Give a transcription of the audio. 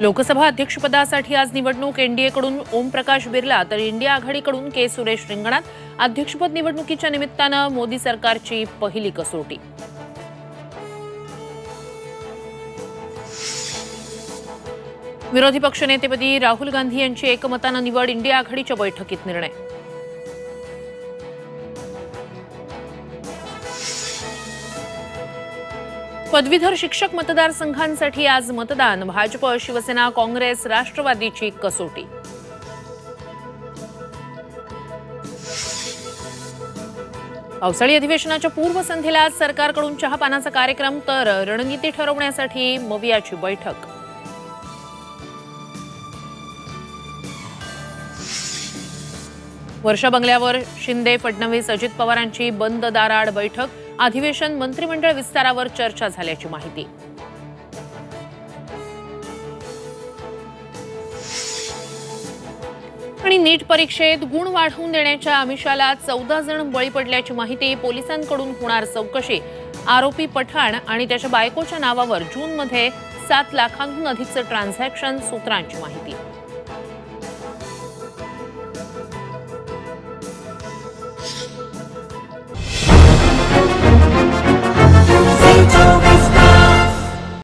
लोकसभा अध्यक्षपदासाठी आज निवडणूक एनडीएकडून ओमप्रकाश बिर्ला तर इंडिया आघाडीकडून के सुरेश रिंगणात। अध्यक्षपद निवडणुकीच्या निमित्तानं मोदी सरकारची पहिली कसोटी। विरोधी पक्षनेतेपदी राहुल गांधी यांची एकमतानं निवड। इंडिया आघाडीच्या बैठकीत निर्णय। पदवीधर शिक्षक मतदारसंघांसाठी आज मतदान। भाजप, शिवसेना, काँग्रेस, राष्ट्रवादीची कसोटी। पावसाळी अधिवेशनाच्या पूर्वसंध्येला आज सरकारकडून चहापानाचा कार्यक्रम तर रणनीती ठरवण्यासाठी मवियाची बैठक। वर्षा बंगल्यावर शिंदे, फडणवीस, अजित पवारांची बंद दाराआड बैठक। अधिवेशन मंत्रिमंडळ विस्तारावर चर्चा झाल्याची माहिती। आणि नीट परीक्षेत गुण वाढवून देण्याच्या आमिषाला 14 जण बळी पडल्याची माहिती। पोलिसांकडून होणार चौकशी। आरोपी पठाण आणि त्याच्या बायकोच्या नावावर जूनमध्ये 7 लाखांहून अधिकचे ट्रान्झॅक्शन, सूत्रांची माहिती।